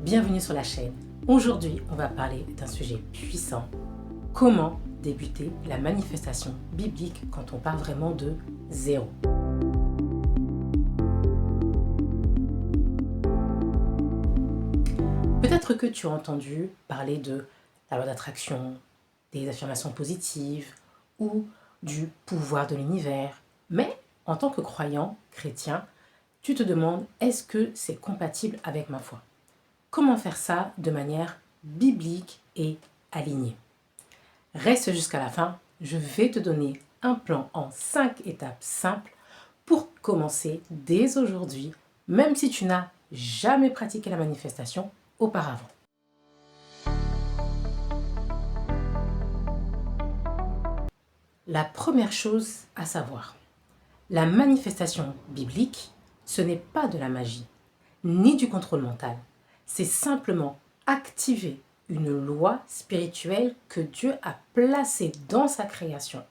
bienvenue sur la chaîne. Aujourd'hui, on va parler d'un sujet puissant. Comment débuter la manifestation biblique quand on part vraiment de zéro. Peut-être que tu as entendu parler de la loi d'attraction, des affirmations positives ou du pouvoir de l'univers. Mais en tant que croyant chrétien, tu te demandes, est-ce que c'est compatible avec ma foi? Comment faire ça de manière biblique et alignée? Reste jusqu'à la fin, je vais te donner un plan en 5 étapes simples pour commencer dès aujourd'hui, même si tu n'as jamais pratiqué la manifestation auparavant. La première chose à savoir, la manifestation biblique, ce n'est pas de la magie, ni du contrôle mental. C'est simplement activer une loi spirituelle que Dieu a placée dans sa création.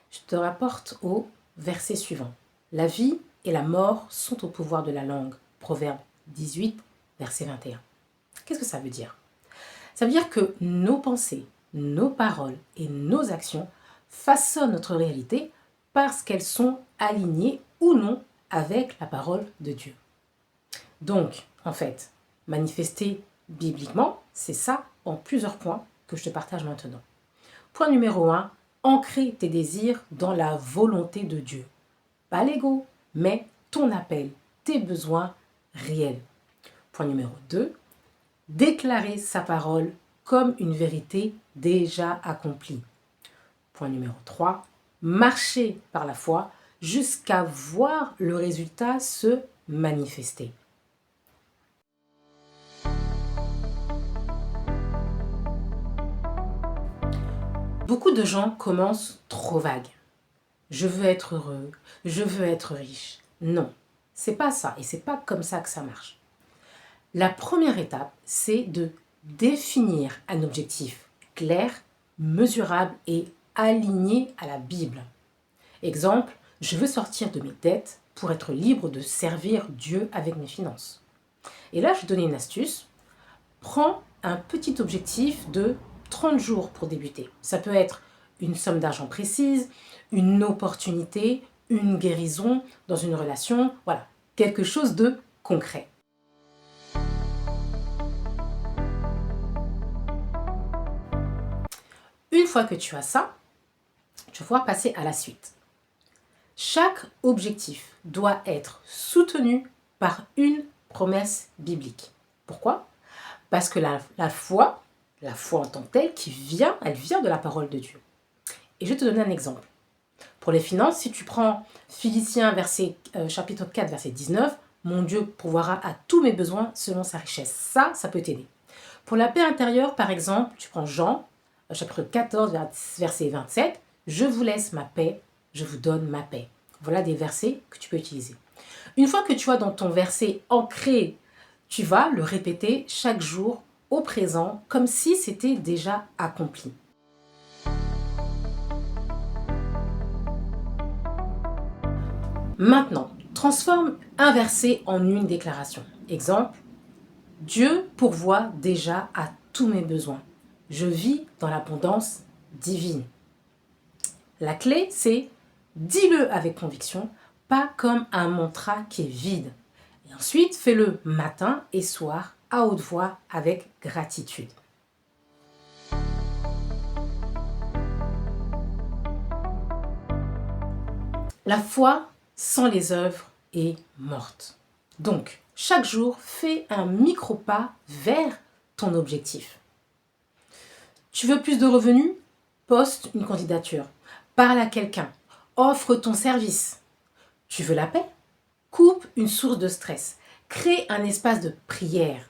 Je te rapporte au verset suivant. La vie et la mort sont au pouvoir de la langue. Proverbe 18, verset 21. Qu'est-ce que ça veut dire? Ça veut dire que nos pensées, nos paroles et nos actions façonnent notre réalité parce qu'elles sont alignées ou non avec la parole de Dieu. Donc, en fait, manifester bibliquement, c'est ça en plusieurs points que je te partage maintenant. Point numéro 1, ancrer tes désirs dans la volonté de Dieu. Pas l'ego, mais ton appel, tes besoins réels. Point numéro 2, déclarer sa parole comme une vérité déjà accomplie. Point numéro 3, marcher par la foi jusqu'à voir le résultat se manifester. Beaucoup de gens commencent trop vagues. Je veux être heureux, je veux être riche. Non, c'est pas ça et c'est pas comme ça que ça marche. La première étape, c'est de définir un objectif clair, mesurable et aligné à la Bible. Exemple, je veux sortir de mes dettes pour être libre de servir Dieu avec mes finances. Et là, je vais donner une astuce. Prends un petit objectif de 30 jours pour débuter. Ça peut être une somme d'argent précise, une opportunité, une guérison dans une relation, voilà, quelque chose de concret. Une fois que tu as ça, tu vas pouvoir passer à la suite. Chaque objectif doit être soutenu par une promesse biblique. Pourquoi? Parce que la foi en tant que telle, elle vient de la parole de Dieu. Et je vais te donner un exemple. Pour les finances, si tu prends Philippiens chapitre 4, verset 19, « Mon Dieu pourvoira à tous mes besoins selon sa richesse ». Ça peut t'aider. Pour la paix intérieure, par exemple, tu prends Jean, chapitre 14, verset 27, « Je vous laisse ma paix, je vous donne ma paix ». Voilà des versets que tu peux utiliser. Une fois que tu as dans ton verset ancré, tu vas le répéter chaque jour au présent, comme si c'était déjà accompli. Maintenant, transforme un verset en une déclaration. Exemple, Dieu pourvoit déjà à tous mes besoins. Je vis dans l'abondance divine. La clé, c'est dis-le avec conviction, pas comme un mantra qui est vide. Et ensuite, fais-le matin et soir à haute voix avec gratitude. La foi sans les œuvres est morte. Donc, chaque jour, fais un micro-pas vers ton objectif. Tu veux plus de revenus? Poste une candidature. Parle à quelqu'un. Offre ton service. Tu veux la paix? Coupe une source de stress. Crée un espace de prière.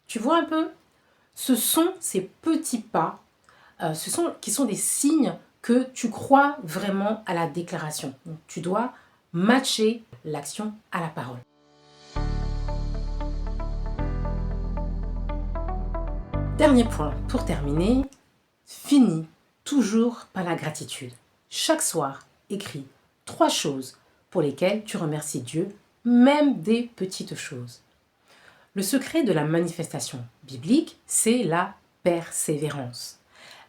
Tu vois un peu? Ce sont ces petits pas qui sont des signes que tu crois vraiment à la déclaration. Donc, tu dois matcher l'action à la parole. Dernier point, pour terminer, finis toujours par la gratitude. Chaque soir, écris 3 choses pour lesquelles tu remercies Dieu, même des petites choses. Le secret de la manifestation biblique, c'est la persévérance.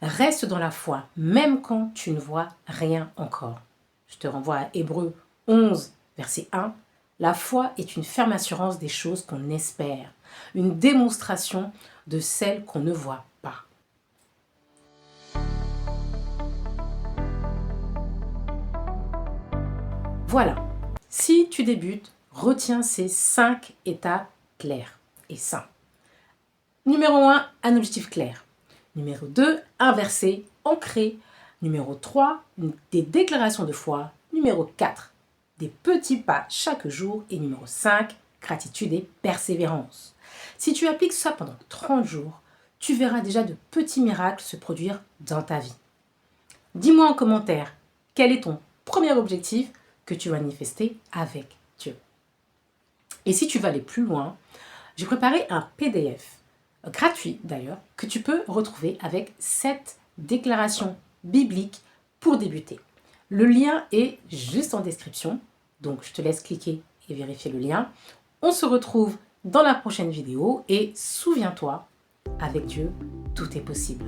Reste dans la foi, même quand tu ne vois rien encore. Je te renvoie à Hébreux 11, verset 1. La foi est une ferme assurance des choses qu'on espère, une démonstration de celles qu'on ne voit pas. Voilà, si tu débutes, retiens ces 5 étapes claires et simples. Numéro 1, un objectif clair. Numéro 2, un verset ancré. Numéro 3, des déclarations de foi. Numéro 4, des petits pas chaque jour. Et numéro 5, gratitude et persévérance. Si tu appliques ça pendant 30 jours, tu verras déjà de petits miracles se produire dans ta vie. Dis-moi en commentaire, quel est ton premier objectif que tu vas manifester avec Dieu. Et si tu veux aller plus loin, j'ai préparé un PDF, gratuit d'ailleurs, que tu peux retrouver avec 7 déclarations bibliques pour débuter. Le lien est juste en description, donc je te laisse cliquer et vérifier le lien. On se retrouve dans la prochaine vidéo et souviens-toi, avec Dieu, tout est possible.